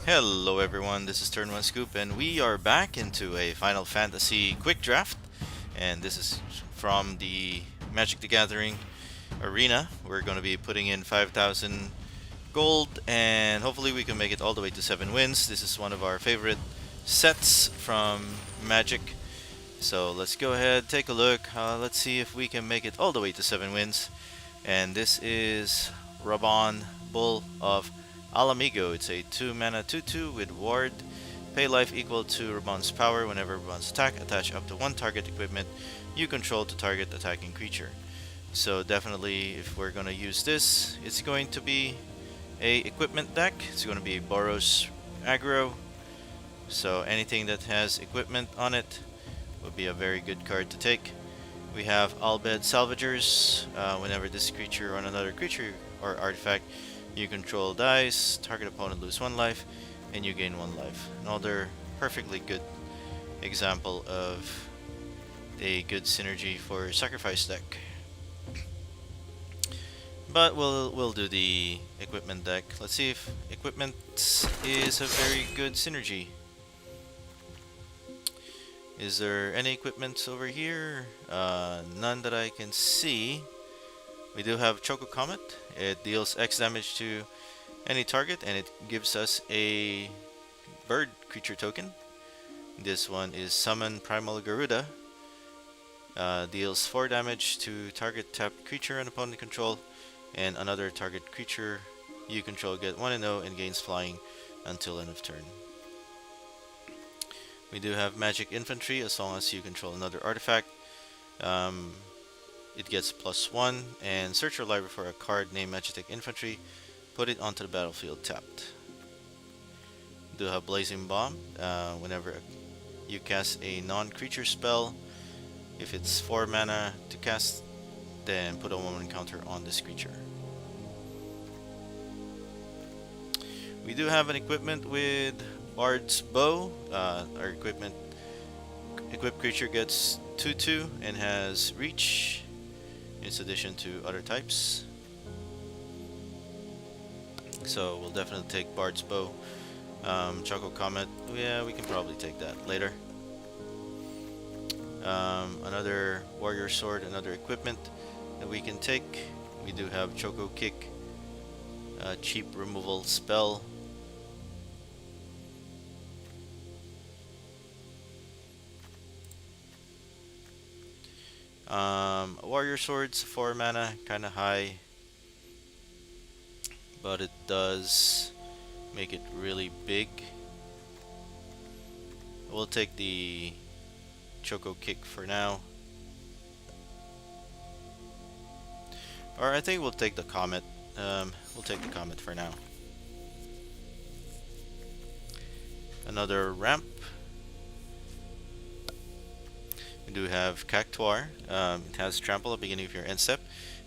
Hello everyone, this is Turn 1 Scoop and we are back into a Final Fantasy quick draft, and this is from the Magic the Gathering arena. We're going to be putting in 5,000 gold and hopefully we can make it all the way to 7 wins. This is one of our favorite sets from Magic. So let's go ahead, take a look. Let's see if we can make it all the way to 7 wins. And this is Raubahn, Bull of Ala Mhigo. It's a 2 mana 2/2 with ward. Pay life equal to Raubann's power. Whenever Raubann's attack, attach up to one target equipment you control to target attacking creature. So definitely, if we're gonna use this, it's going to be a equipment deck. It's going to be Boros aggro. So anything that has equipment on it would be a very good card to take. We have Albed Salvagers. Whenever this creature or another creature or artifact you control dies, target opponent lose 1 life, and you gain 1 life. Another perfectly good example of a good synergy for sacrifice deck. But we'll do the equipment deck. Let's see if equipment is a very good synergy. Is there any equipment over here? None that I can see. We do have Choco Comet. It deals X damage to any target and it gives us a bird creature token. This one is Summon Primal Garuda. Deals 4 damage to target tapped creature and opponent control, and another target creature you control get 1/0 and gains flying until end of turn. We do have Magic Infantry. As long as you control another artifact, it gets +1, and search your library for a card named Magitek Infantry, put it onto the battlefield tapped. We do have Blazing Bomb. Whenever you cast a non-creature spell, if it's 4 mana to cast, then put a 1/1 counter on this creature. We do have an equipment with Bard's Bow. Our equipped creature gets 2/2 and has reach, in addition to other types. So we'll definitely take Bard's Bow. Choco Comet, yeah, we can probably take that later. Another Warrior Sword, another equipment that we can take. We do have Choco Kick, cheap removal spell. Warrior Sword's 4 mana, kinda high, but it does make it really big. We'll take the Choco Kick for now. Or I think we'll take the Comet. We'll take the Comet for now. Another ramp. We do have Cactuar. It has Trample at the beginning of your end step.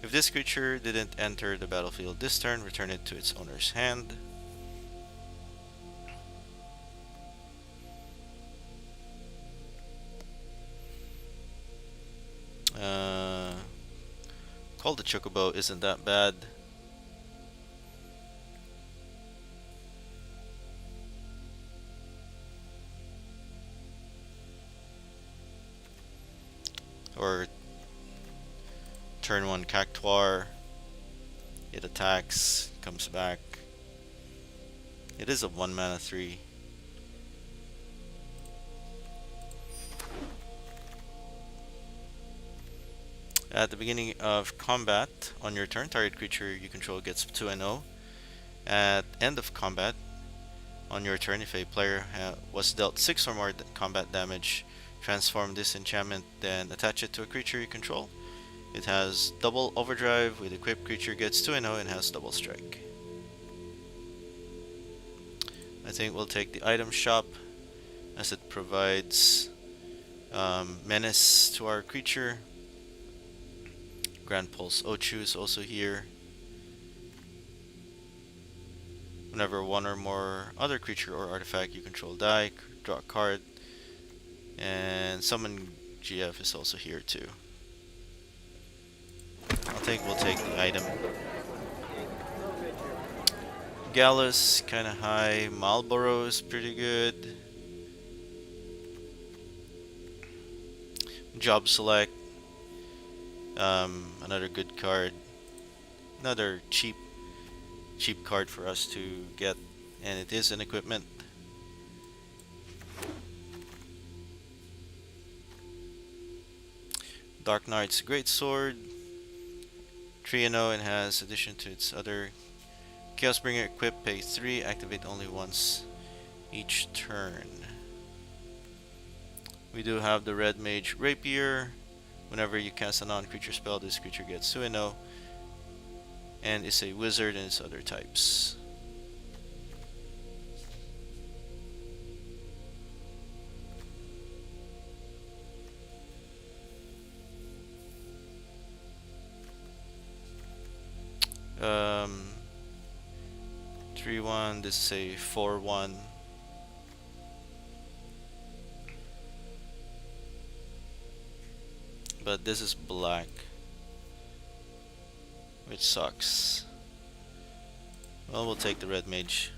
If this creature didn't enter the battlefield this turn, return it to its owner's hand. Call the Chocobo isn't that bad. Or turn 1 Cactuar, it attacks, comes back. It is a 1 mana 3. At the beginning of combat, on your turn, target creature you control gets 2/0. At end of combat, on your turn, if a player was dealt 6 or more combat damage, transform this enchantment, then attach it to a creature you control. It has double overdrive. With equipped creature gets 2/0 and has double strike. I think we'll take the item shop as it provides menace to our creature. Grand Pulse Ochu is also here. Whenever 1 or more other creature or artifact you control die, draw a card. And Summon GF is also here too. I think we'll take the item. Gallus, kind of high. Marlboro is pretty good. Job select, another good card. Another cheap card for us to get, and it is an equipment. Dark Knight's Great Sword. Triano, and has addition to its other Chaosbringer equip, pay 3, activate only once each turn. We do have the Red Mage Rapier. Whenever you cast a non-creature spell, this creature gets 2/0 and is a wizard and its other types. Um, 3/1, this is a 4/1. But this is black, which sucks. Well, we'll take the Red Mage.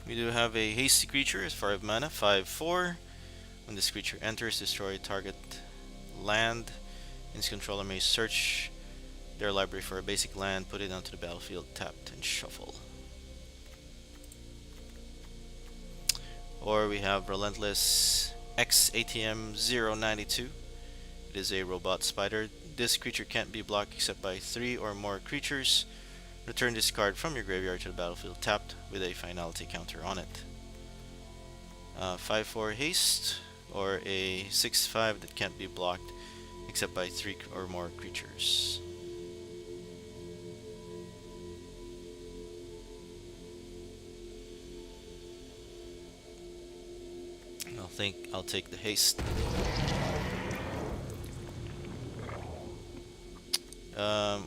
We do have a hasty creature, it's 5 mana, 5/4. When this creature enters, destroy target land. Its controller may search their library for a basic land, put it onto the battlefield, tapped, and shuffle. Or we have Relentless X-ATM 092. It is a robot spider. This creature can't be blocked except by 3 or more creatures. Return this card from your graveyard to the battlefield tapped with a finality counter on it. 5/4 haste, or a 6/5 that can't be blocked except by 3 or more creatures. I think I'll take the haste.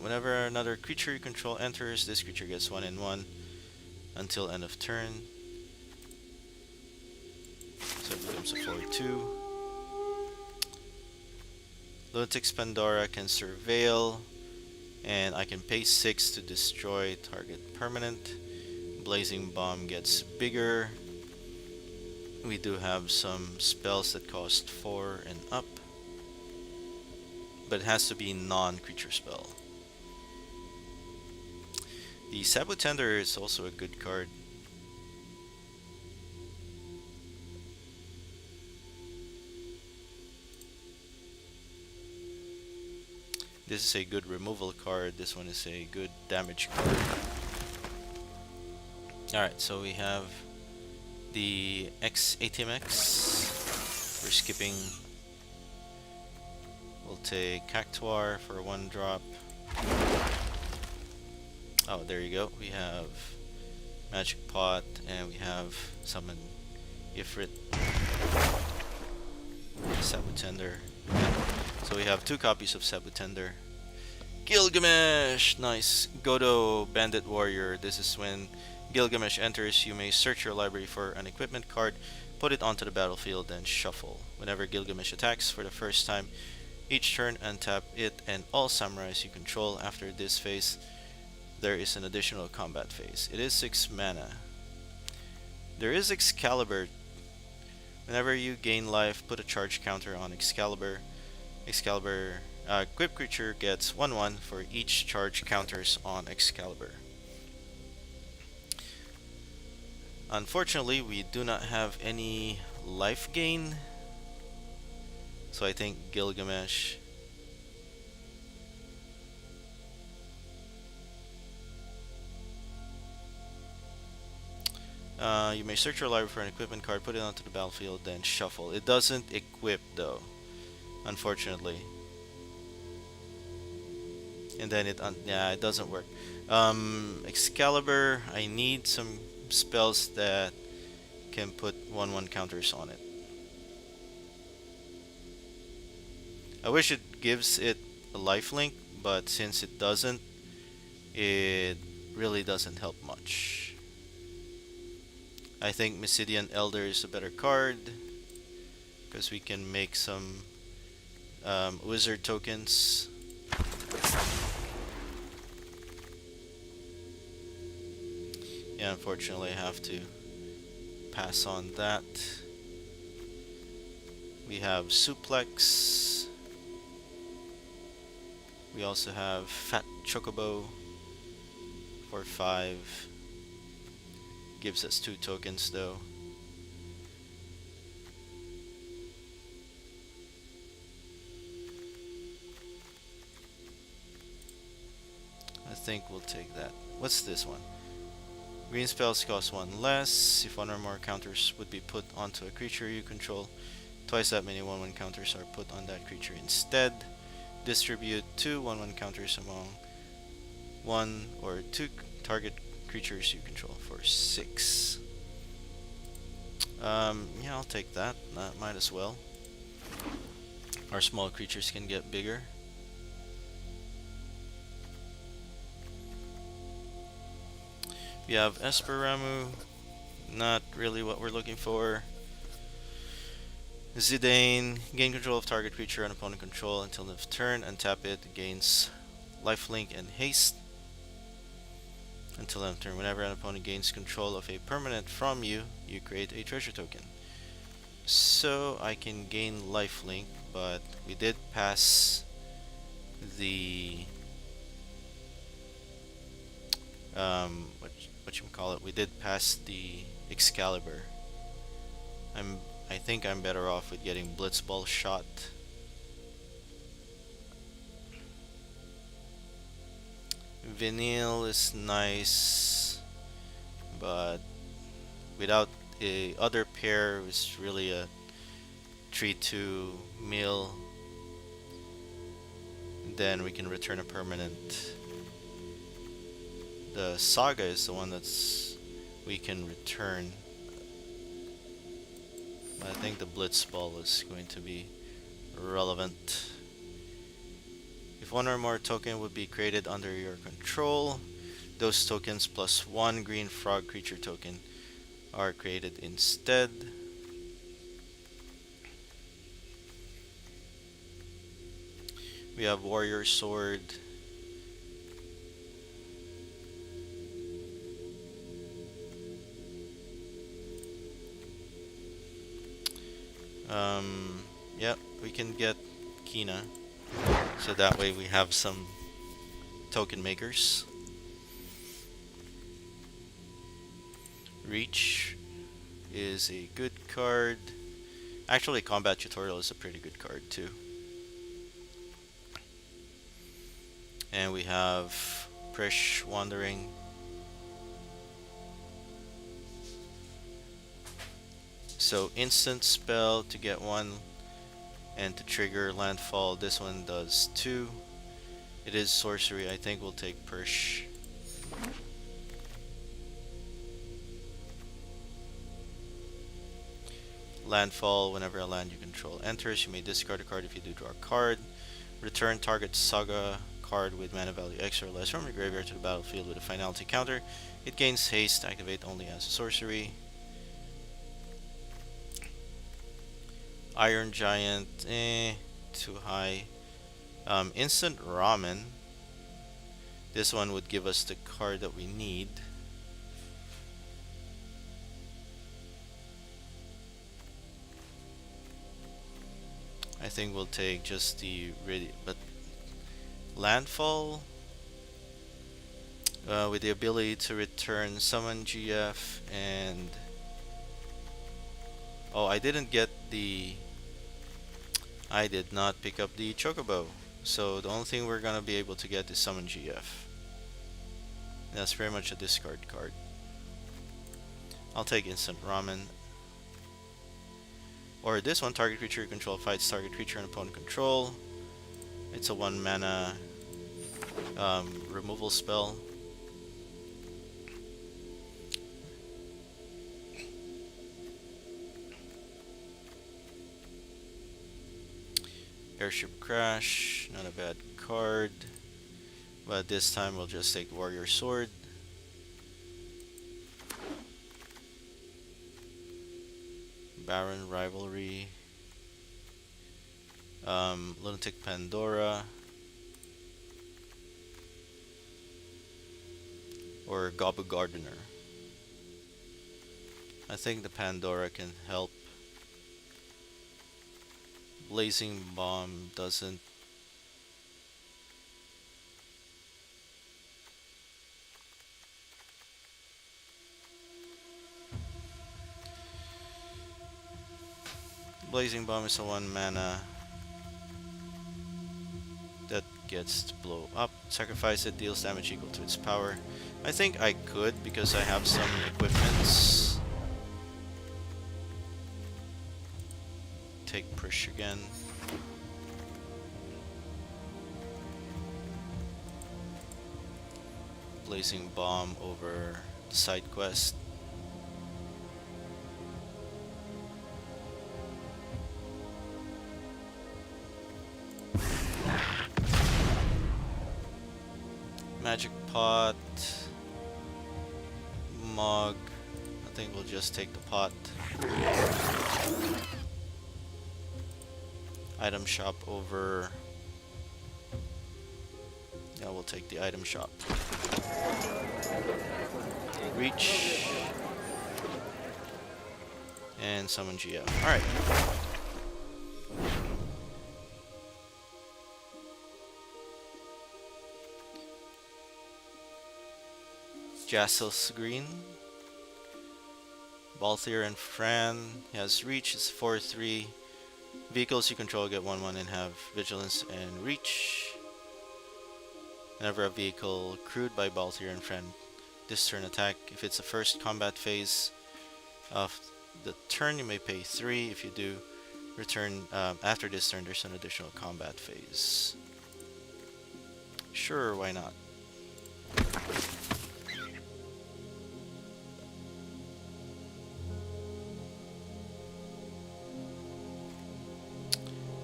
Whenever another creature you control enters, this creature gets 1/1 until end of turn. So it becomes a 4/2. Lunatic's Pandora can surveil, and I can pay 6 to destroy target permanent. Blazing Bomb gets bigger. We do have some spells that cost 4 and up, but it has to be non-creature spell. The Sabotender is also a good card. This is a good removal card. This one is a good damage card. Alright, so we have the X-ATMX. We're skipping. We'll take Cactuar for 1-drop. Oh, there you go. We have Magic Pot, and we have Summon Ifrit. Sabotender. So we have 2 copies of Sabotender. Gilgamesh! Nice. Godo Bandit Warrior. This is when Gilgamesh enters, you may search your library for an equipment card, put it onto the battlefield, and shuffle. Whenever Gilgamesh attacks for the first time, each turn untap it and all samurais you control. After this phase, there is an additional combat phase. It is 6 mana. There is Excalibur. Whenever you gain life, put a charge counter on Excalibur. Equipped creature gets 1/1 for each charge counters on Excalibur. Unfortunately, we do not have any life gain, so I think Gilgamesh. You may search your library for an equipment card, put it onto the battlefield, then shuffle. It doesn't equip though, unfortunately. And then it doesn't work. Excalibur, I need some spells that can put 1/1 counters on it. I wish it gives it a lifelink, but since it doesn't, it really doesn't help much. I think Mysidian Elder is a better card because we can make some wizard tokens. Yeah, unfortunately I have to pass on that. We have suplex. We also have fat chocobo for 5. Gives us 2 tokens though. I think we'll take that. What's this one? Green spells cost 1 less. If 1 or more counters would be put onto a creature you control, twice that many 1/1 counters are put on that creature instead. Distribute 2 1/1 counters among 1 or 2 target creatures you control for 6. Yeah, I'll take that. Might as well. Our small creatures can get bigger. We have Esperamu, not really what we're looking for. Zidane, gain control of target creature and opponent control until end of turn. Untap it, gains lifelink and haste until end of turn. Whenever an opponent gains control of a permanent from you, you create a treasure token. So I can gain lifelink, but we did pass the whatchamacallit, we did pass the Excalibur. I think I'm better off with getting Blitzball shot. Vinyl is nice, but without a other pair, it's really a 3/2 mill. Then we can return a permanent. The Saga is the one we can return. But I think the Blitzball is going to be relevant. If 1 or more token would be created under your control, those tokens plus 1 green frog creature token are created instead. We have Warrior Sword. Yep, we can get Quina, so that way we have some token makers. Reach is a good card. Actually, Combat Tutorial is a pretty good card too. And we have Prish Wandering. So instant spell to get 1 and to trigger landfall. This one does 2. It is sorcery. I think we'll take Prish. Landfall, whenever a land you control enters, you may discard a card. If you do, draw a card. Return target Saga card with mana value X or less from your graveyard to the battlefield with a finality counter. It gains haste, activate only as a sorcery. Iron Giant, too high. Instant Ramen. This one would give us the card that we need. I think we'll take just the ready, but landfall with the ability to return summon GF and I did not pick up the Chocobo, so the only thing we're gonna be able to get is summon GF. That's very much a discard card. I'll take instant ramen. Or this one, target creature you control fights target creature and opponent control. It's a 1 mana removal spell. Airship Crash, not a bad card. But this time we'll just take Warrior Sword. Baron Rivalry. Lunatic Pandora. Or Gobu Gardener. I think the Pandora can help. Blazing Bomb doesn't. Blazing Bomb is a 1 mana that gets to blow up. Sacrifice it, deals damage equal to its power. I think I could because I have some equipments. Take push again. Blazing Bomb over the side quest. Magic Pot. Mug. I think we'll just take the pot. Item shop over. Yeah, we'll take the item shop. Reach. And summon GF. Alright. Jassel's Green. Balthier and Fran. He has reach, it's 4-3. Vehicles you control get 1-1 and have vigilance and reach. Whenever a vehicle crewed by Balthier and Fran this turn attack, if it's the first combat phase of the turn, you may pay 3. If you do, return after this turn, there's an additional combat phase. Sure, why not?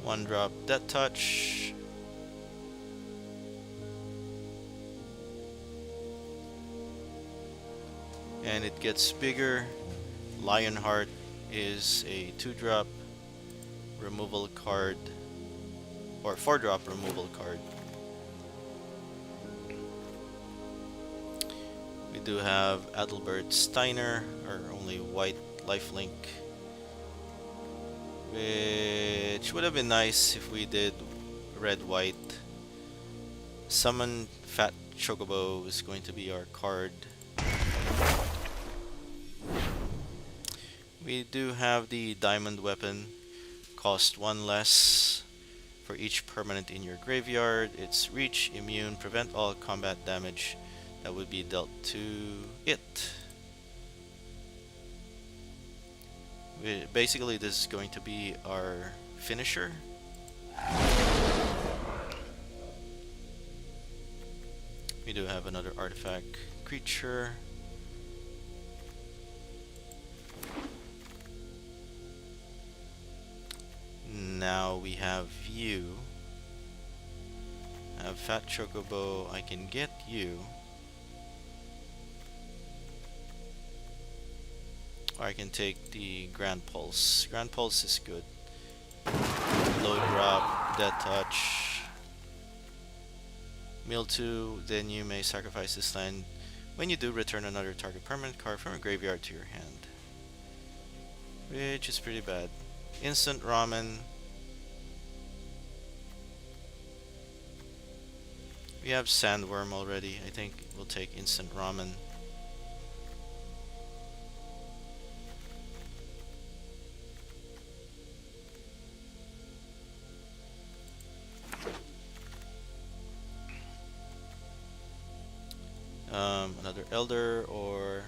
One drop Death Touch. And it gets bigger. Lionheart is a 2-drop removal card, or 4-drop removal card. We do have Adelbert Steiner, our only white lifelink, which would have been nice if we did red-white. Summon Fat Chocobo is going to be our card. We do have the Diamond Weapon, cost 1 less for each permanent in your graveyard. It's reach, immune, prevent all combat damage that would be dealt to it. Basically, this is going to be our finisher. We do have another artifact creature. Now we have you. I have Fat Chocobo. I can get you. Or I can take the Grand Pulse. Grand Pulse is good. Low drop, Death Touch. Mill 2, then you may sacrifice this land. When you do, return another target permanent card from a graveyard to your hand. Which is pretty bad. Instant Ramen. We have Sandworm already. I think we'll take Instant Ramen. Another Elder, or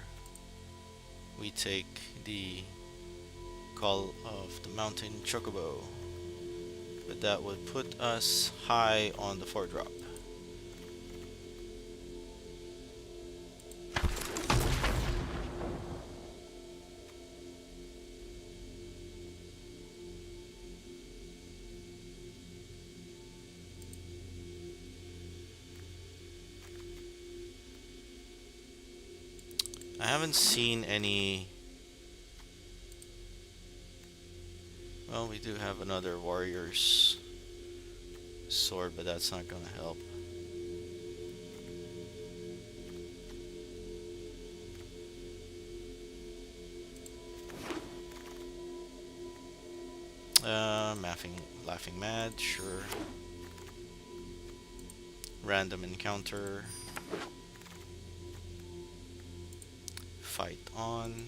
we take the Call of the Mountain Chocobo. But that would put us high on the 4-drop. I haven't seen any. Well, we do have another Warrior's Sword, but that's not gonna help. Laughing mad, sure. Random encounter. Fight on.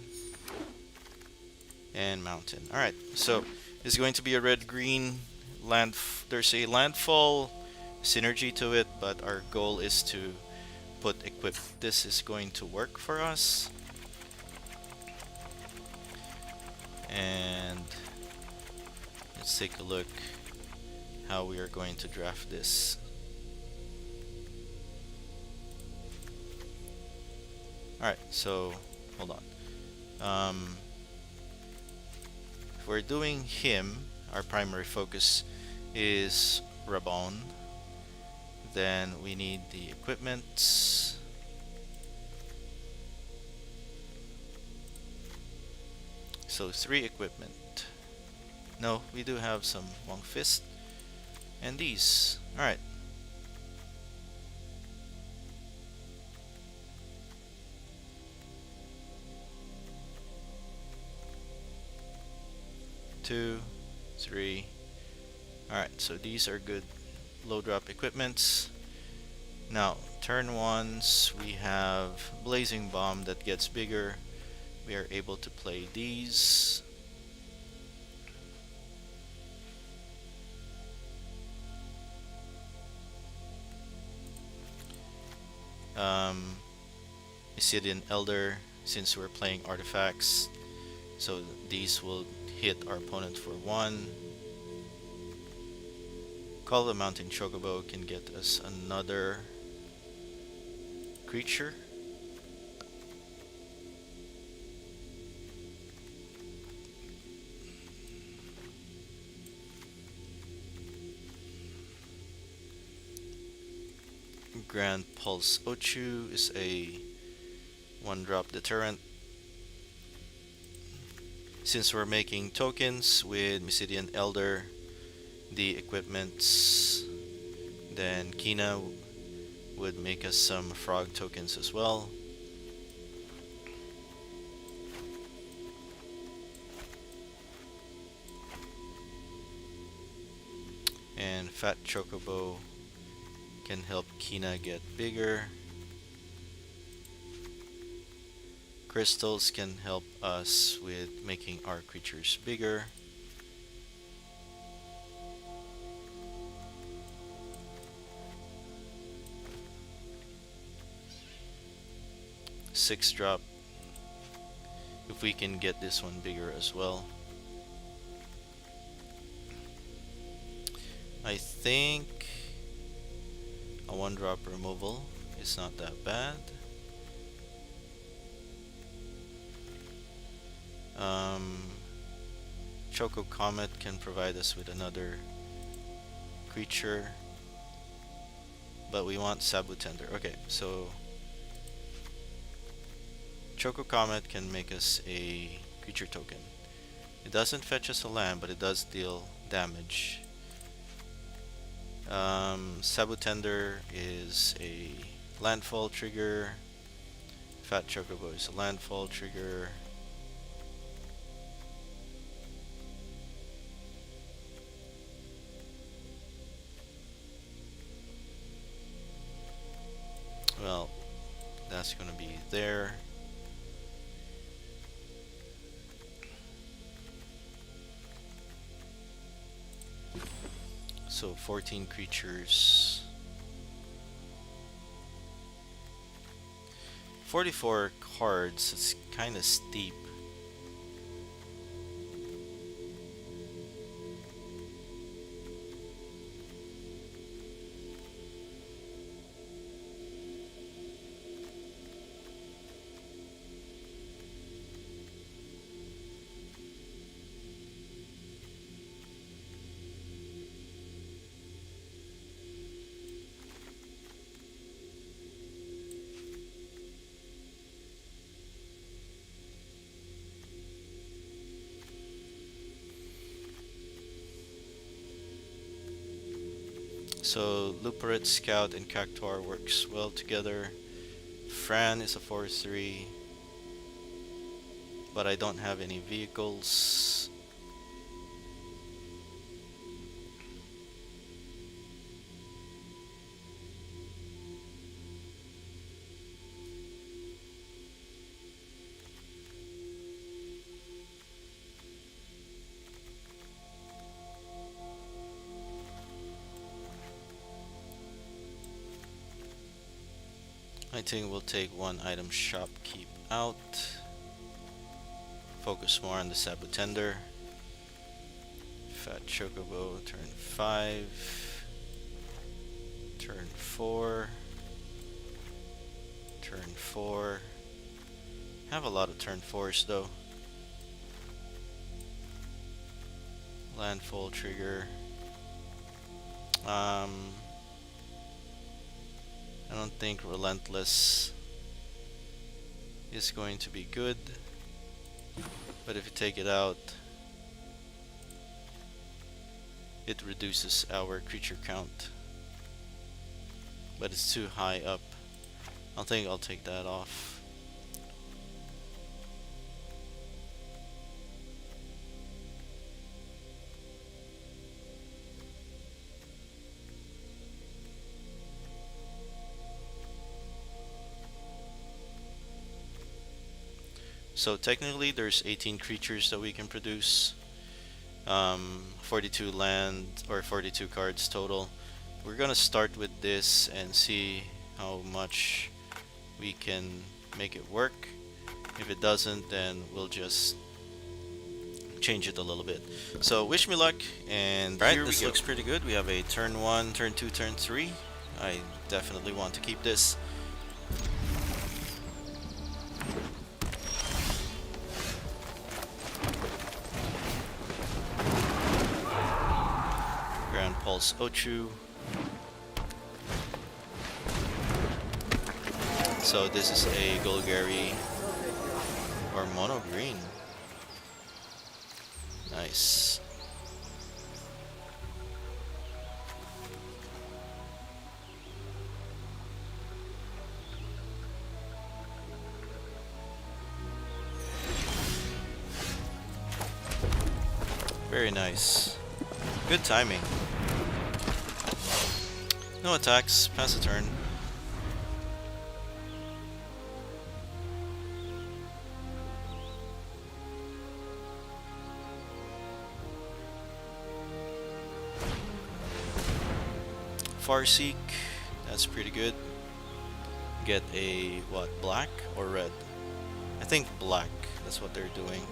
And mountain. Alright, so it's going to be a red-green land. There's a landfall synergy to it, but our goal is to put equip. This is going to work for us. And let's take a look how we are going to draft this. Alright, so hold on. If we're doing him, our primary focus is Raubahn. Then we need the equipment. So 3 equipment. No, we do have some Long Fist. And these. Alright. Two, 3. Alright, so these are good low drop equipments. Now, turn ones, we have Blazing Bomb that gets bigger. We are able to play these. Mysidian Elder, since we're playing artifacts, so these will hit our opponent for 1. Call of the Mountain Chocobo can get us another creature. Grand Pulse Ochu is a 1-drop deterrent. Since we're making tokens with Mysidian Elder, the equipments, then Quina would make us some frog tokens as well. And Fat Chocobo can help Quina get bigger. Crystals can help us with making our creatures bigger. Six drop, if we can get this one bigger as well. I think a 1-drop removal is not that bad. Choco Comet can provide us with another creature, but we want Sabutender. Okay, so Choco Comet can make us a creature token. It doesn't fetch us a land, but it does deal damage. Sabutender is a landfall trigger. Fat Chocobo is a landfall trigger. Well, that's gonna be there. So 14 creatures. 44 cards, it's kinda steep. So Luperit, Scout, and Cactuar works well together. Fran is a 4/3, but I don't have any vehicles. I think we'll take one item shop keep out. Focus more on the Sabu Tender. Fat Chocobo, turn 5. Turn 4. Turn 4. Have a lot of turn 4s though. Landfall trigger. I don't think Relentless is going to be good, but if you take it out, it reduces our creature count, but it's too high up. I think I'll take that off. So technically there's 18 creatures that we can produce, 42 land or 42 cards total. We're gonna start with this and see how much we can make it work. If it doesn't, then we'll just change it a little bit. So wish me luck, and right, this looks pretty good. We have a turn 1, turn 2, turn 3. I definitely want to keep this. Pulse Ochu. So this is a Golgari or mono green. Nice. Very nice. Good timing. No attacks, pass the turn. Farseek, that's pretty good. Get a, what, black or red? I think black, that's what they're doing.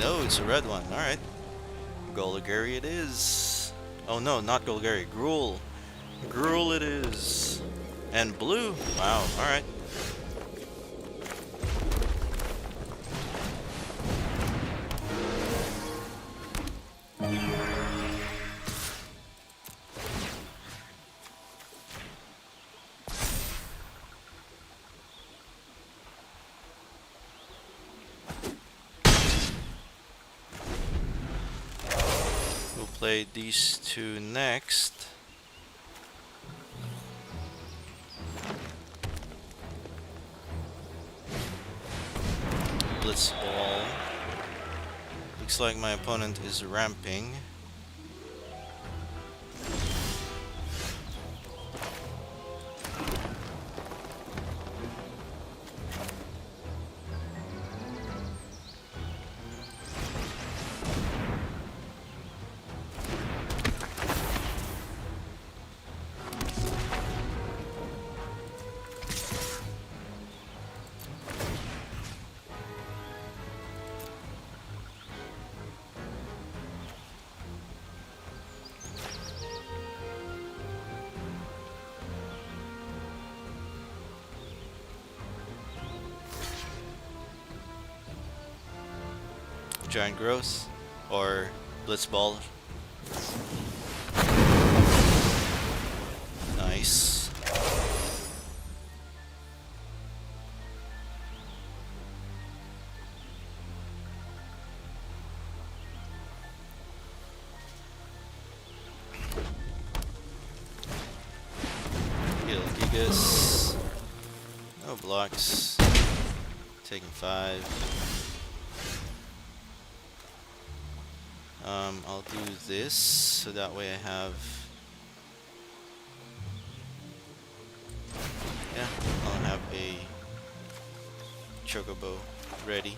No, it's a red one, alright. Golgari it is. Oh no, not Golgari, Gruul. Gruul it is. And blue, wow, alright. Play these two next. Blitzball. Looks like my opponent is ramping. Giant Growth or Blitzball. Nice. Heal Gigas. No blocks. Taking 5. I'll do this so that way I have, yeah, I'll have a Chocobo ready.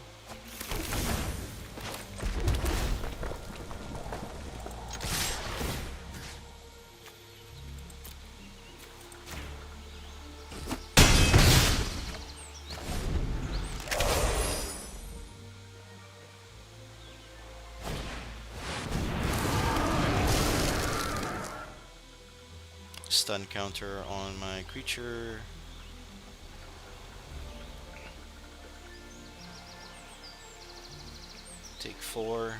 stun counter on my creature. Take 4.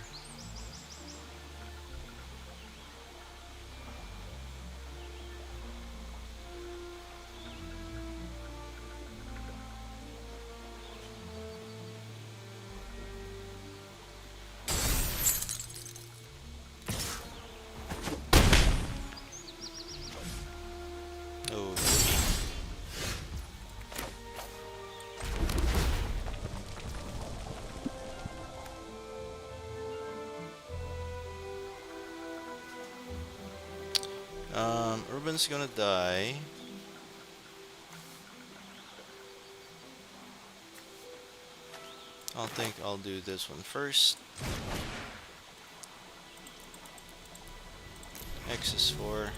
Oh, Ruben's gonna die. I think I'll do this one first. X is 4.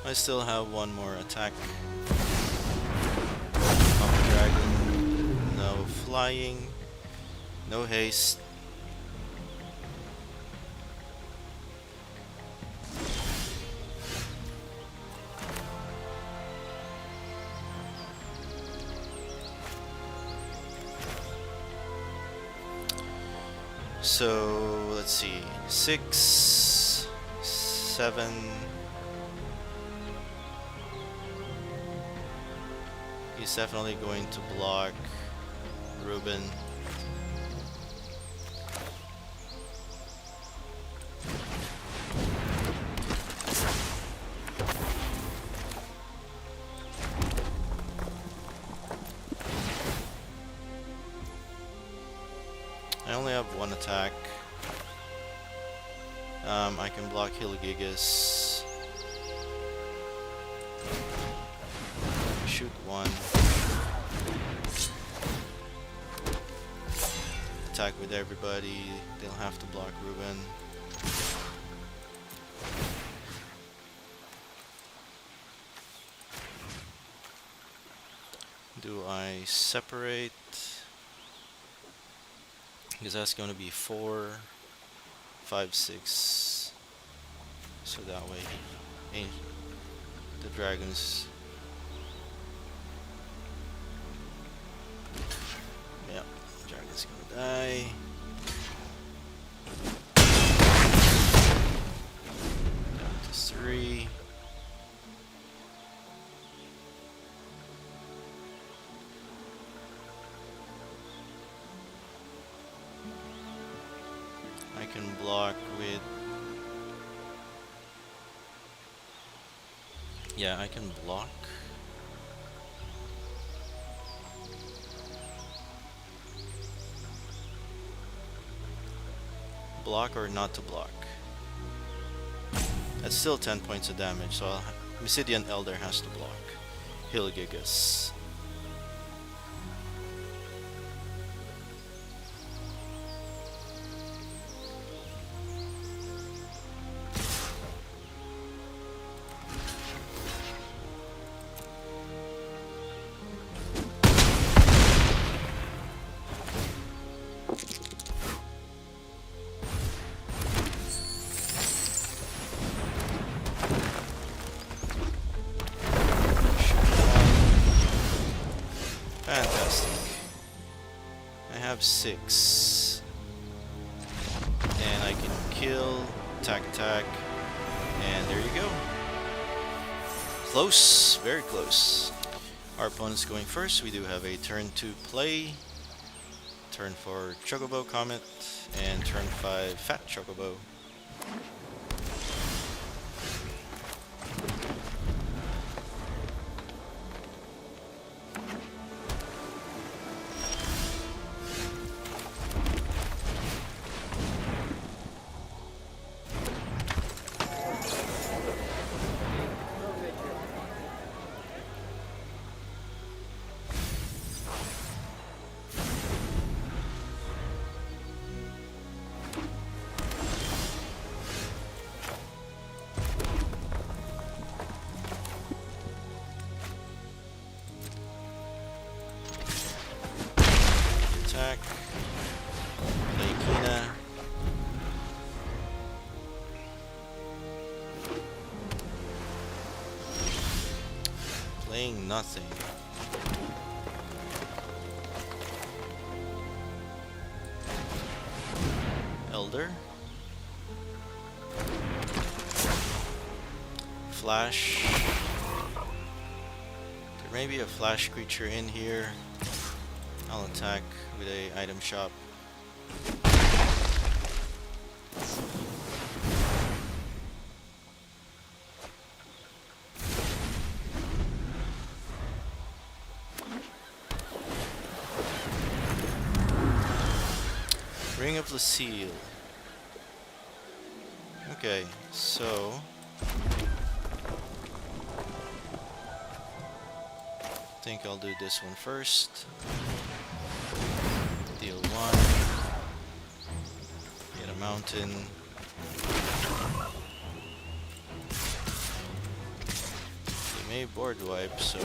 I still have one more attack. Pop dragon. No flying. No haste. So let's see. 6, 7. He's definitely going to block Ruben. I only have one attack. I can block Hilgigas. Shoot 1. Attack with everybody. They'll have to block Ruben. Do I separate? Because that's going to be 4, 5, 6. So that way the dragons. Yeah, dragon's gonna die. Down to 3. I can block with... Yeah, I can block. Block or not to block. That's still 10 points of damage, so Mysidian Elder has to block. Hilgigas. Fantastic. I have 6. And I can kill, attack, and there you go. Close, very close. Our opponent's going first. We do have a turn 2 play. Turn 4 Chocobo Comet, and turn 5 Fat Chocobo. attack. Play Quina. Playing nothing. Elder. Flash. There may be a flash creature in here. I'll attack with a item shop. Ring of the Seal. Okay, so I think I'll do this one first. Deal 1. Get a mountain. They may board wipe, so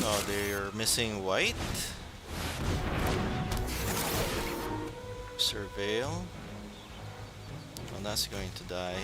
oh, they're missing white. Surveil. Well, that's going to die.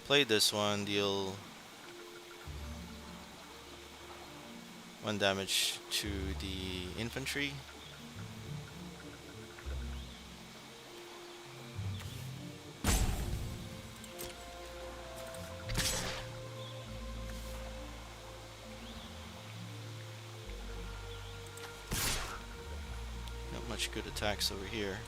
Play this one, deal 1 damage to the infantry. Not much good attacks over here.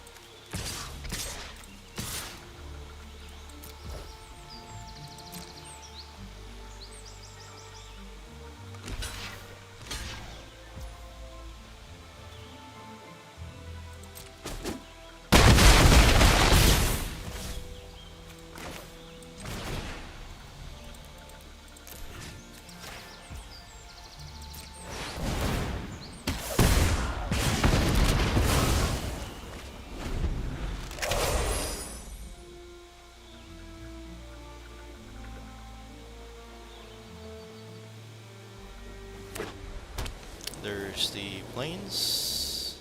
There's the plains.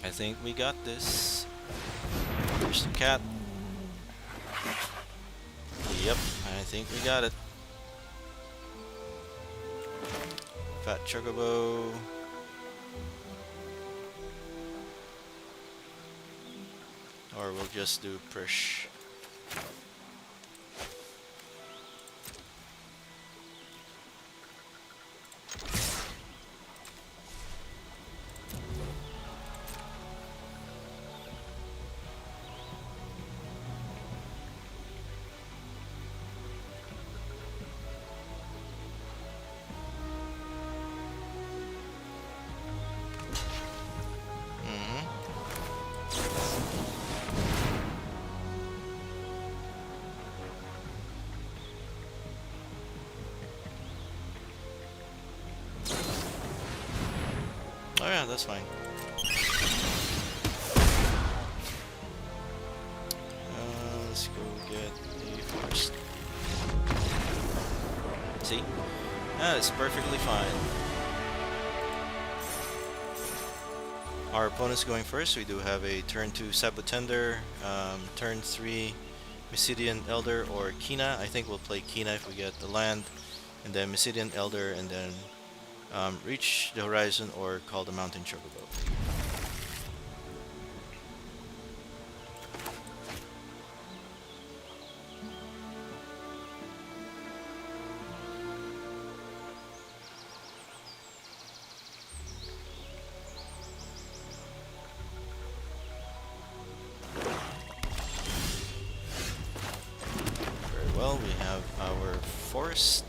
I think we got this. There's the cat. Yep, I think we got it. Fat chocobo. Or we'll just do Prish. Oh yeah, that's fine. Let's go get a forest. See? It's perfectly fine. Our opponent's going first. We do have a turn 2 Sabotender, turn 3 Mysidian Elder or Quina. I think we'll play Quina if we get the land, and then Mysidian Elder, and then reach the horizon or call the mountain chocobo. forest.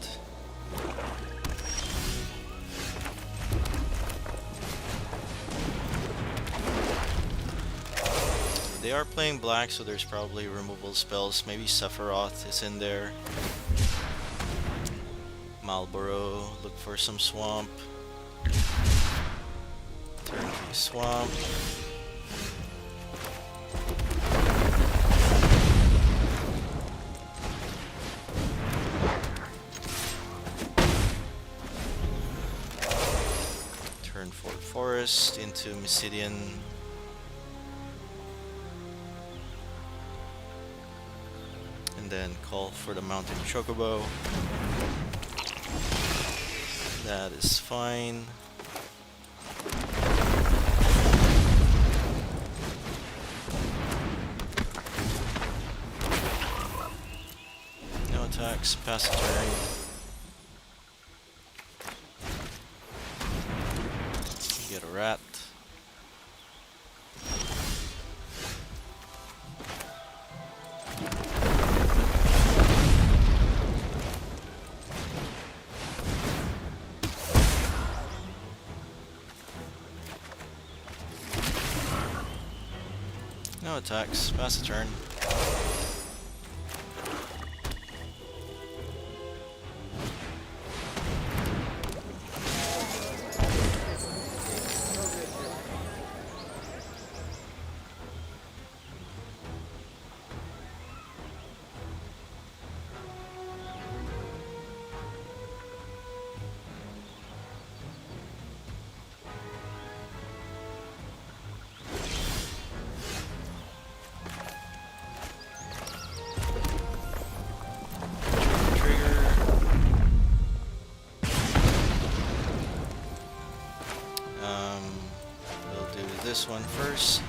They are playing black, so there's probably removal spells. Maybe Sephiroth is in there. Marlboro, look for some swamp. Turnkey swamp. Turn 4 forest into Mysidian. And then call for the mountain chocobo. That is fine. No attacks, pass the turn. Get a rat. No attacks, pass the turn. This one first.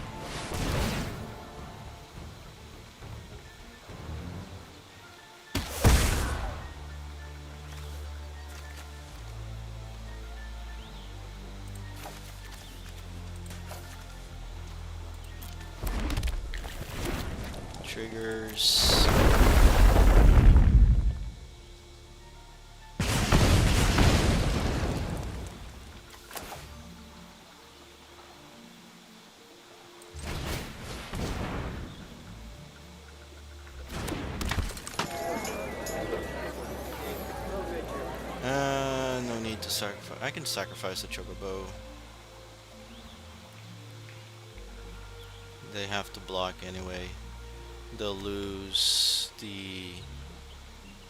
Triggers. No need to sacrifice. I can sacrifice the chocobo. They have to block anyway. They'll lose the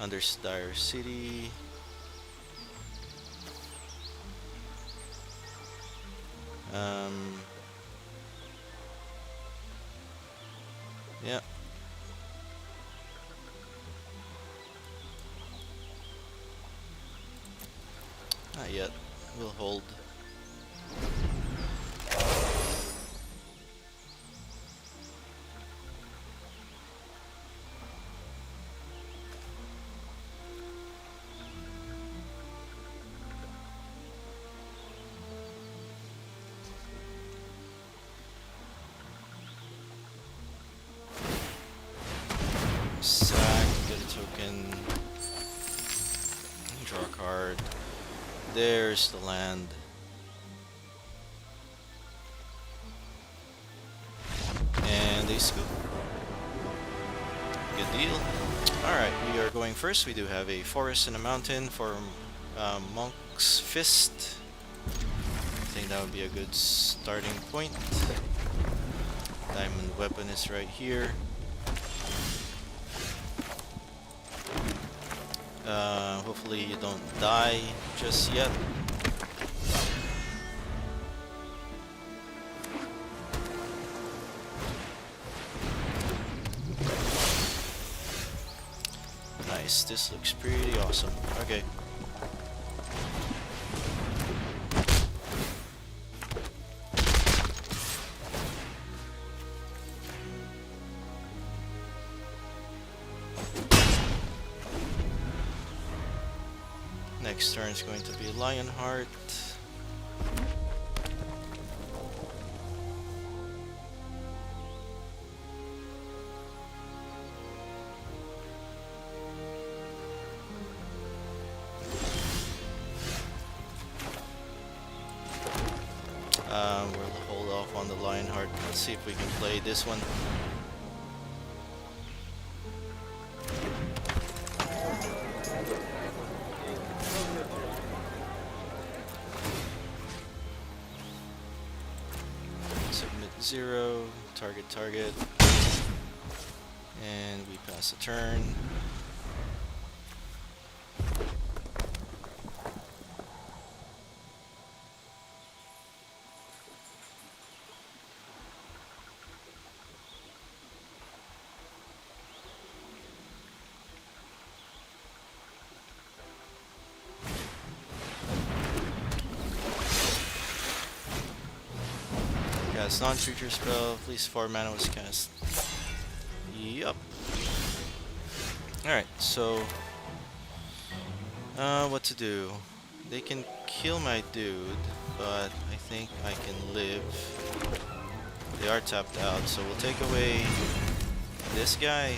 Undersdire City. Yeah. Not yet. We'll hold. Sack, get a token. Draw a card. There's the land. And they scoop. Good deal. Alright, we are going first. We do have a forest and a mountain for Monk's Fist. I think that would be a good starting point. Diamond weapon is right here. Hopefully you don't die just yet. Nice, this looks pretty awesome. Okay. Next turn is going to be Lionheart. We'll hold off on the Lionheart. Let's see if we can play this one. Submit 0, target, and we pass the turn. Cast non-creature spell, at least 4 mana was cast. Yup. Alright, so what to do? They can kill my dude, but I think I can live. They are tapped out, so we'll take away this guy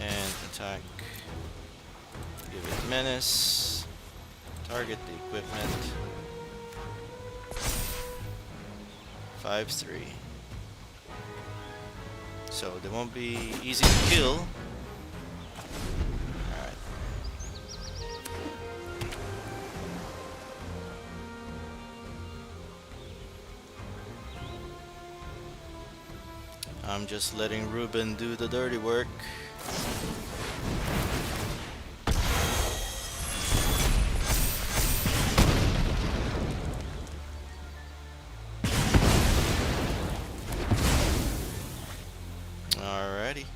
and attack. Give it menace. Target the equipment. 5/3. So they won't be easy to kill. Alright. I'm just letting Ruben do the dirty work. Alrighty.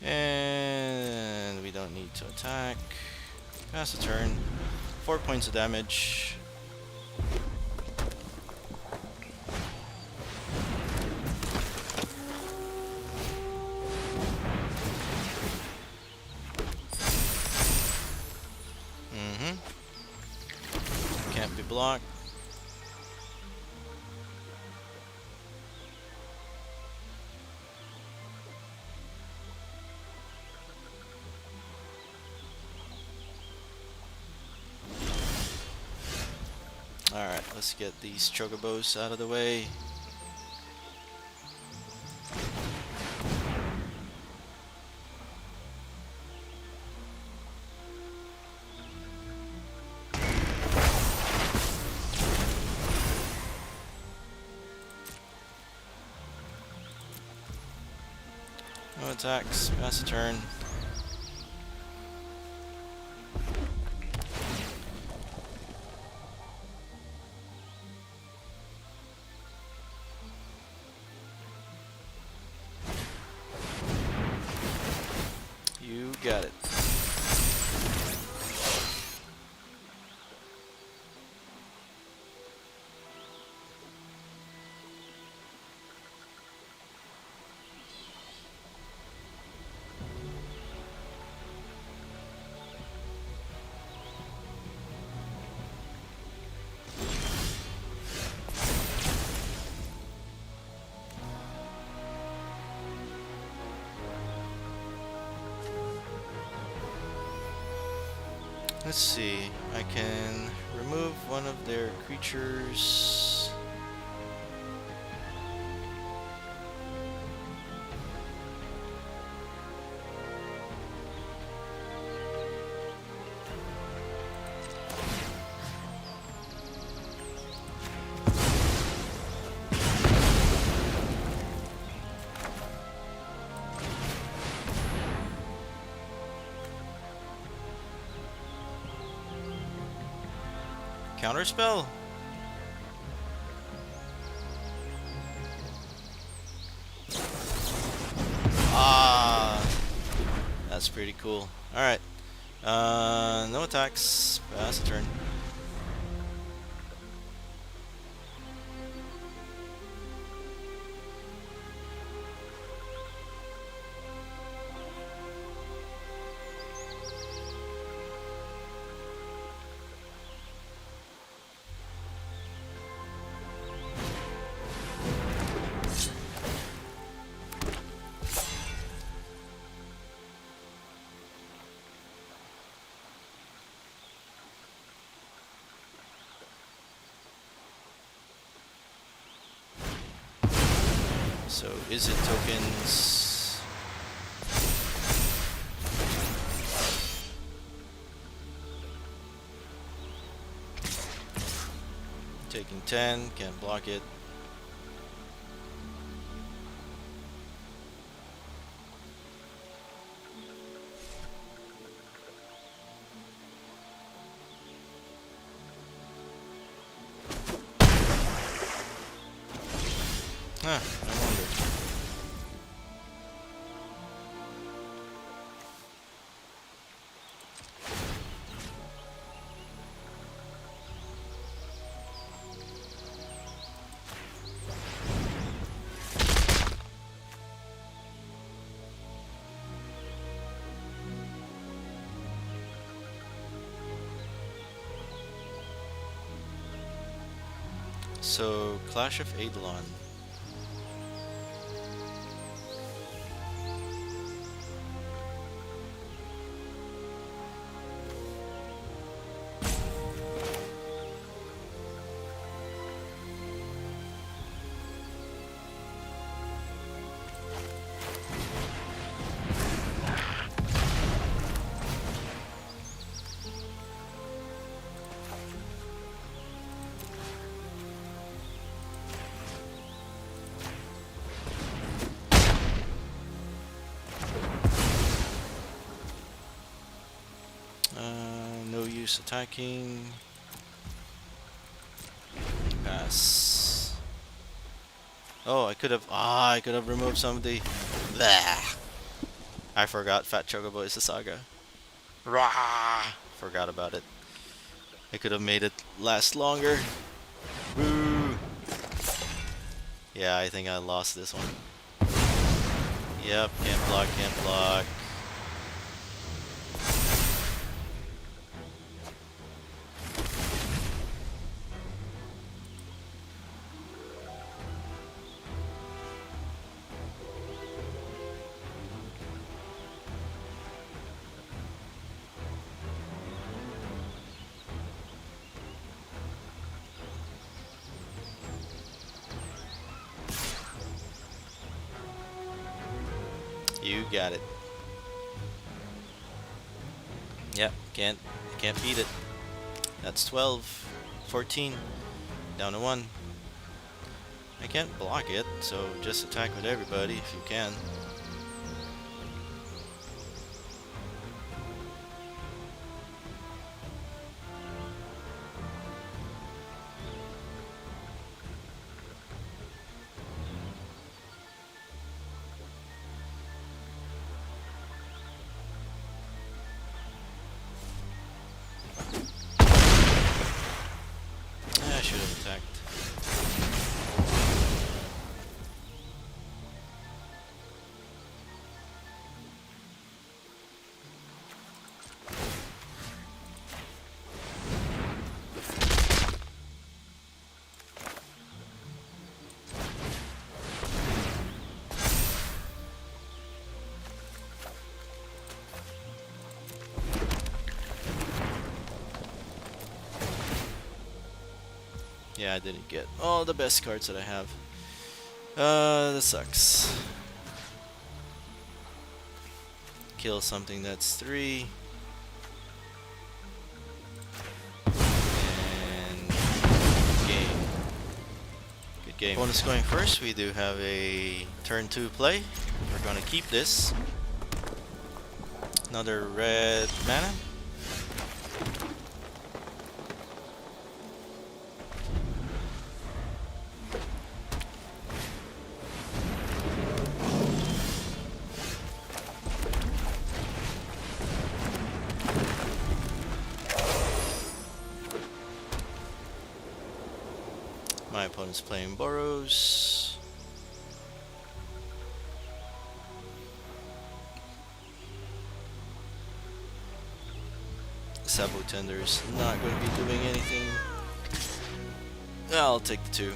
And we don't need to attack. Pass the turn. 4 points of damage. Can't be blocked. Alright, let's get these chocobos out of the way. No attacks, pass the turn. You got it. Let's see, I can remove one of their creatures. Counterspell? Ah, that's pretty cool. Alright. No attacks. Pass the turn. So is it tokens? Taking 10, can't block it. Huh, no wonder. So, Clash of Eidolon. No use attacking. Pass. Oh, I could have removed some of the. Blah. I forgot Fat Chocobo is a saga. Rah! Forgot about it. I could have made it last longer. Boo! Yeah, I think I lost this one. Yep, can't block, can't block. You got it. Yep, can't beat it. That's 12, 14, down to 1. I can't block it, so just attack with everybody if you can. I should have attacked. Yeah, I didn't get all the best cards that I have. That sucks. Kill something that's 3. And game. Good game. Bonus going first. We do have a turn 2 play. We're gonna keep this. Another red mana. My opponent's playing Boros. Sabo Tender's not going to be doing anything. I'll take the 2.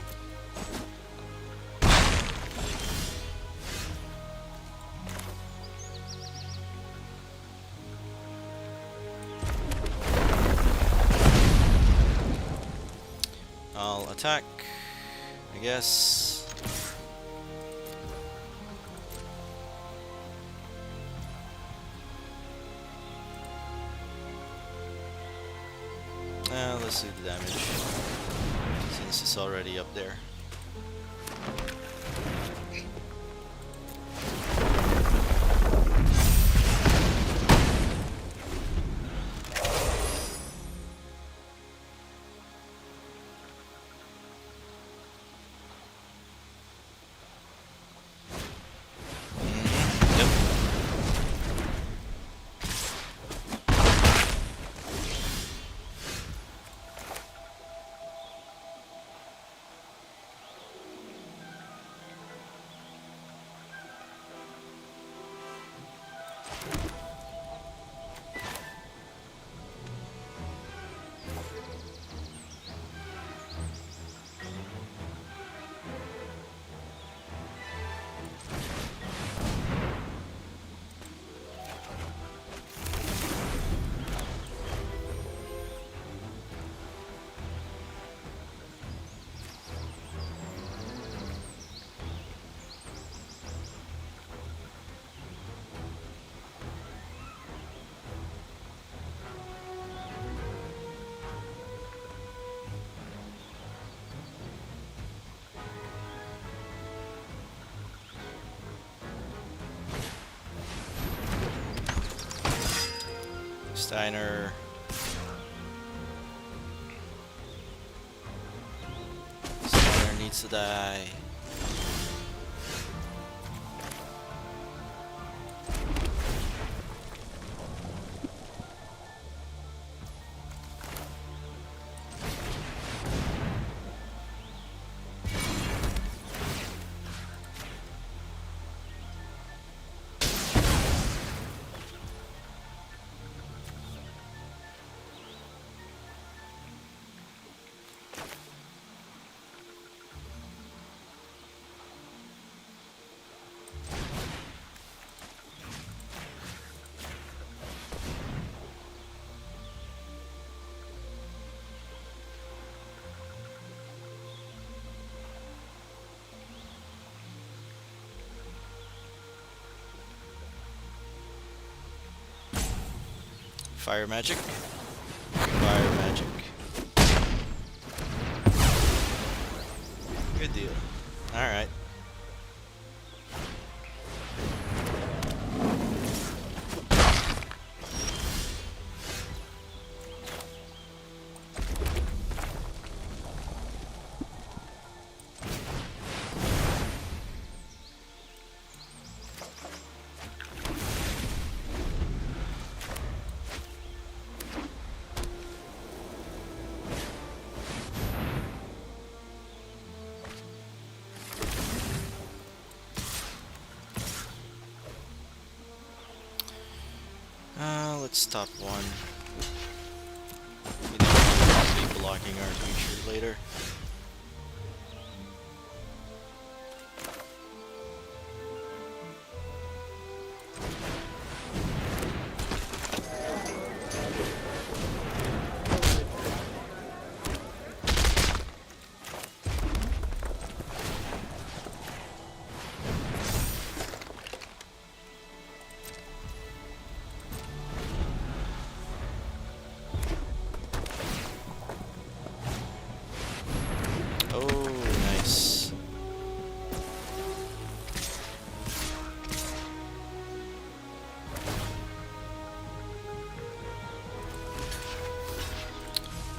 I'll attack, I guess. let's do the damage since it's already up there. Steiner. Steiner needs to die. Fire magic. Fire magic. Good deal. Alright. Let's stop one. We don't want to be blocking our future later.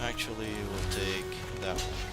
Actually, we'll take that one.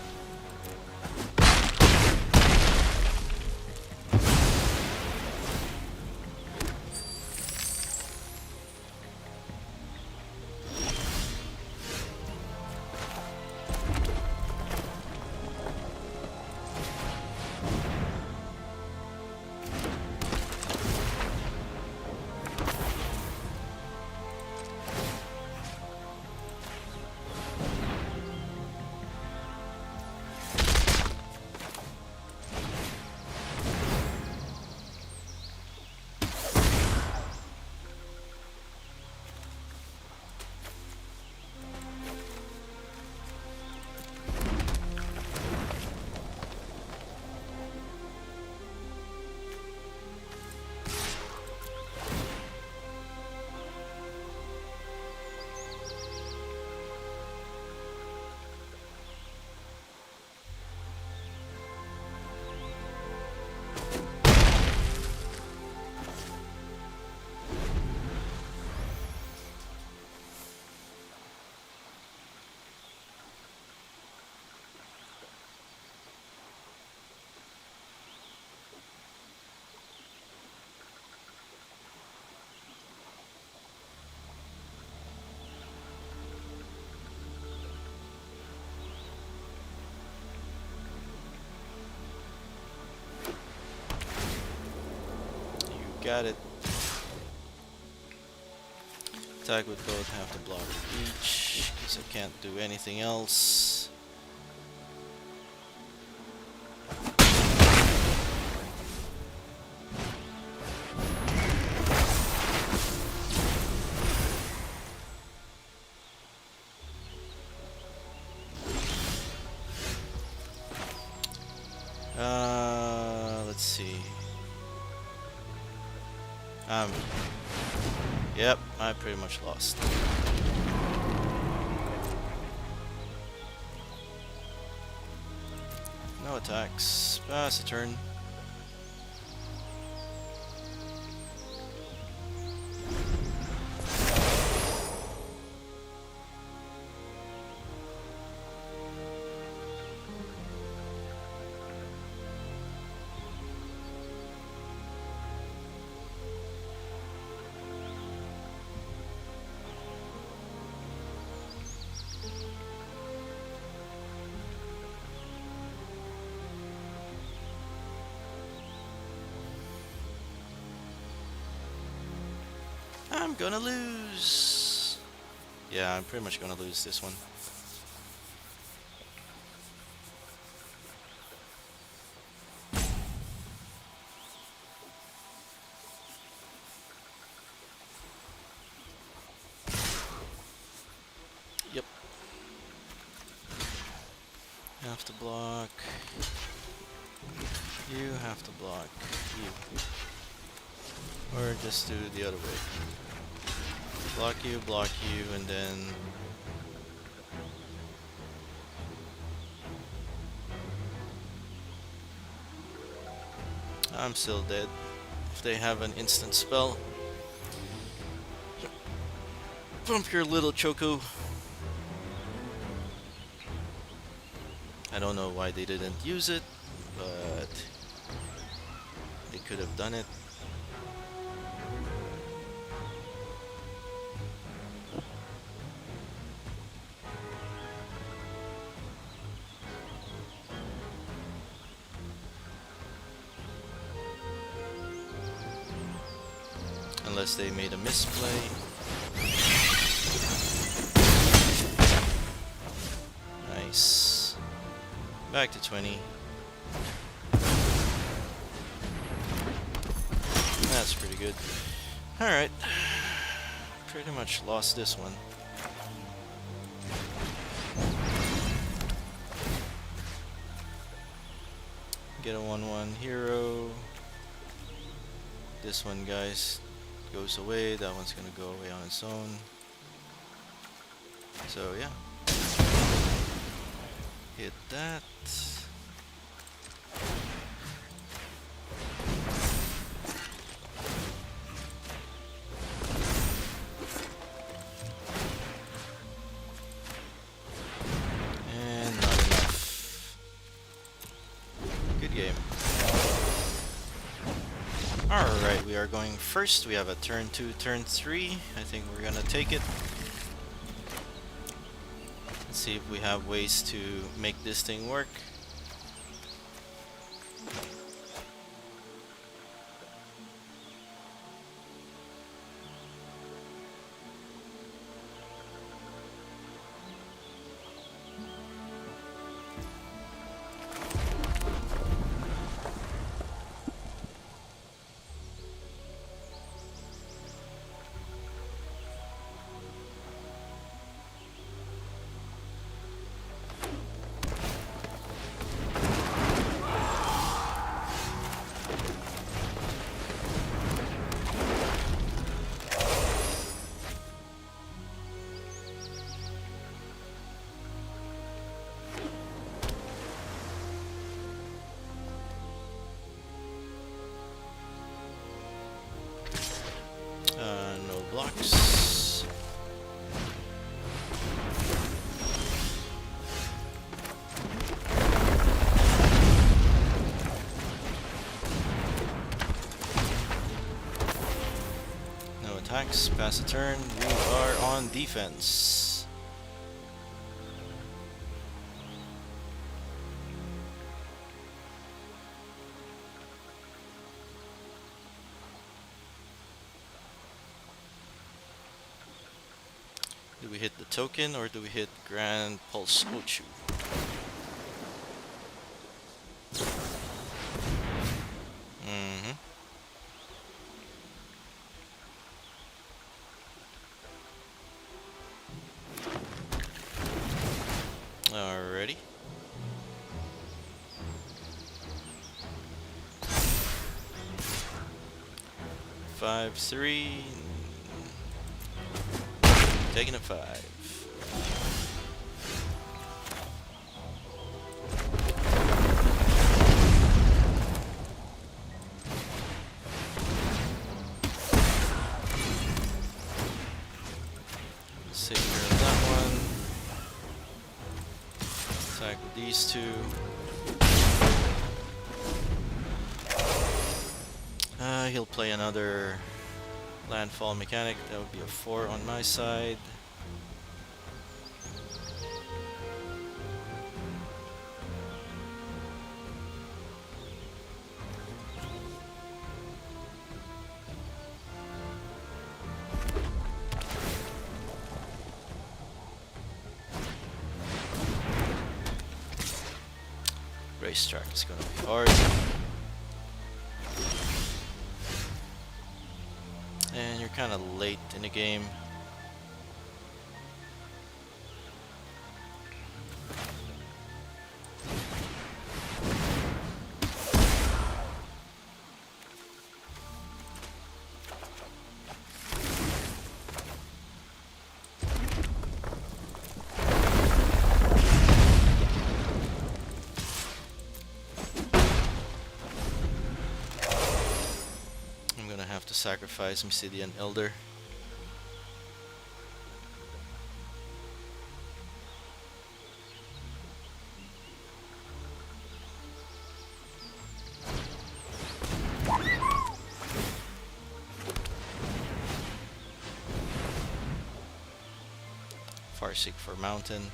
at it. Attack with both, have to block each, because I can't do anything else. Let's see. Yep, I pretty much lost. No attacks. Pass a turn. I'm gonna lose. Yeah, I'm pretty much gonna lose this one. Yep. Have to block. You have to block. You. Or just do the other way. Block you, and then... I'm still dead. If they have an instant spell. Bump your little Choco. I don't know why they didn't use it, but they could have done it. Unless they made a misplay. Nice. Back to 20. That's pretty good. Alright. Pretty much lost this one. Get a 1/1 hero. This one, guys, goes away. That one's gonna go away on its own. So yeah, hit that. And not enough. Good game. Alright, we are going first. We have a turn 2, turn 3. I think we're gonna take it. Let's see if we have ways to make this thing work. No blocks. No attacks. Pass a turn. We are on defense. we hit the token or do we hit Grand Pulse Ochu? Mm-hmm. Alrighty. Five, three. Taking a 5. Savior that one. Attack with these two. He'll play another landfall mechanic. That would be a 4 on my side. Racetrack is gonna be hard. And you're kind of late in the game. To sacrifice Mysidian Elder. Farseek for Mountain.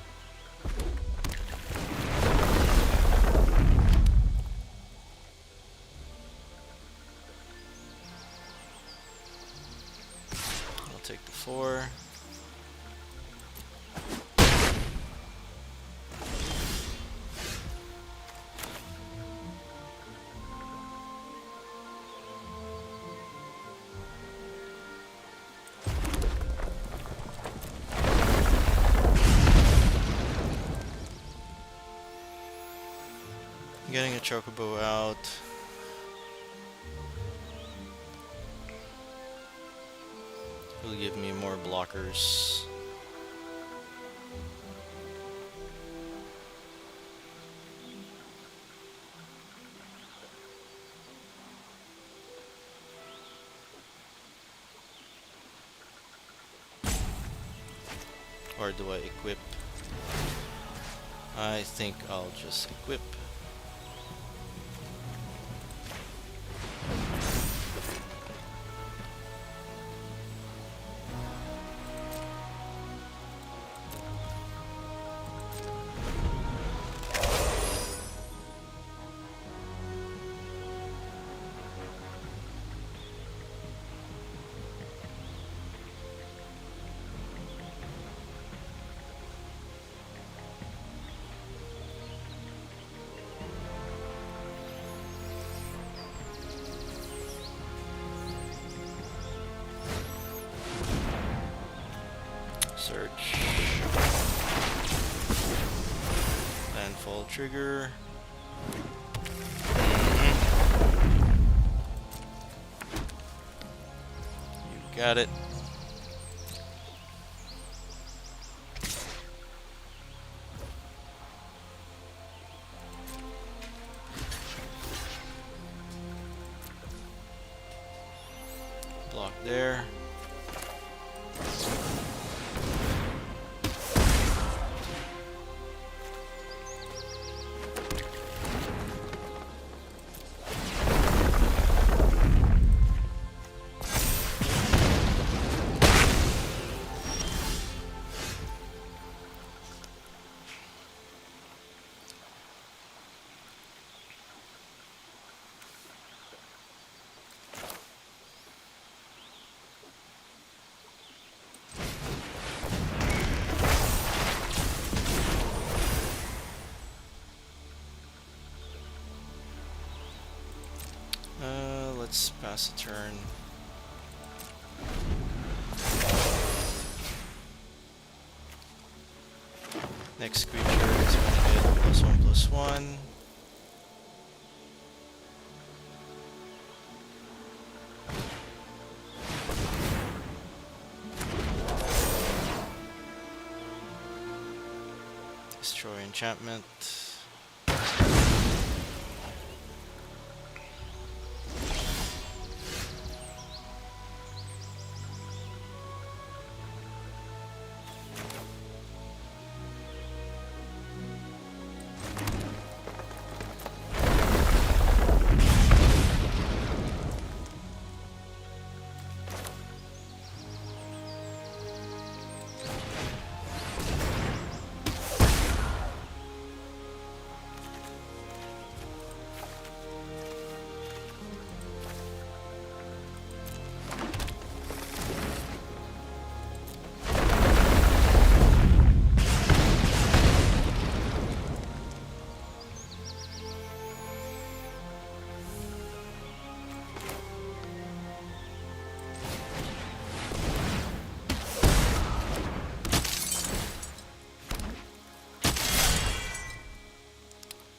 Take the 4. Getting a Chocobo out. Will give me more blockers. Or do I equip? I think I'll just equip. Search. Landfall trigger. You got it. Block there. Let's pass a turn. Next creature is going to get +1/+1. Destroy enchantment.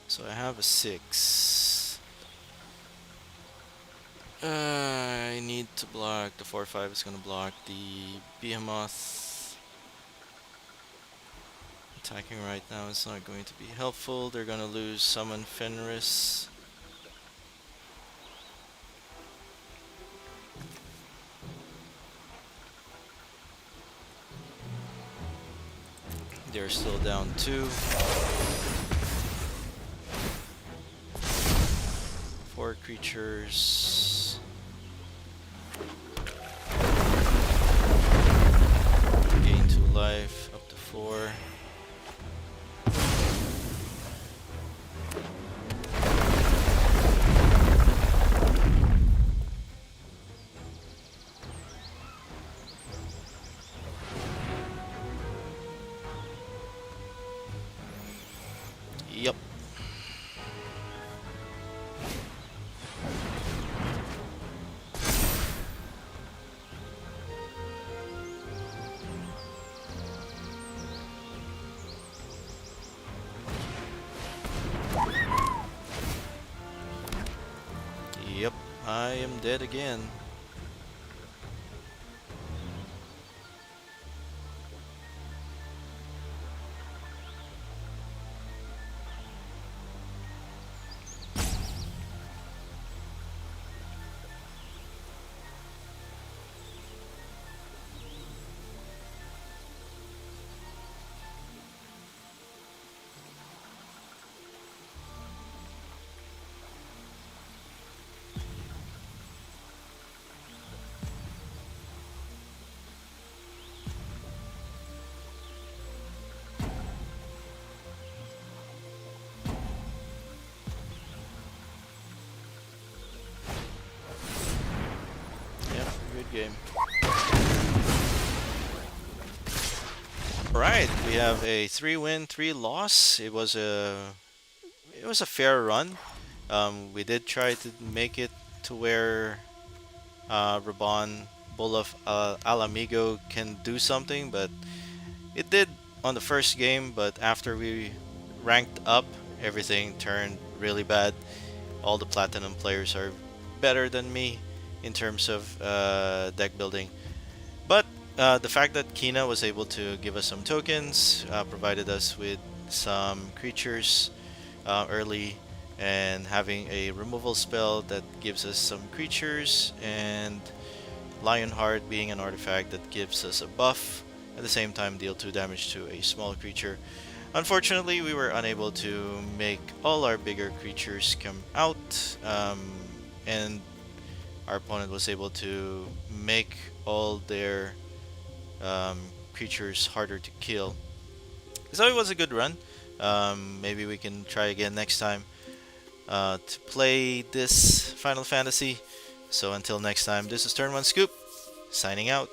So I have a 6. I need to block the 4/5 is gonna block the behemoth. Attacking right now is not going to be helpful. They're gonna lose summon Fenris. They're still down 2. 4 creatures. Gain 2 life, up to 4. Yep. Yep, I am dead again. Good game. Alright, we have a 3-win, 3-loss. It was a fair run. We did try to make it to where Raubahn, Bull of Ala Mhigo can do something, but it did on the first game, but after we ranked up, everything turned really bad. All the Platinum players are better than me in terms of deck building. But the fact that Quina was able to give us some tokens, provided us with some creatures early, and having a removal spell that gives us some creatures, and Lionheart being an artifact that gives us a buff, at the same time deal 2 damage to a small creature. Unfortunately, we were unable to make all our bigger creatures come out, and our opponent was able to make all their creatures harder to kill. So it was a good run. Maybe we can try again next time to play this Final Fantasy. So until next time, this is Turn 1 Scoop, signing out.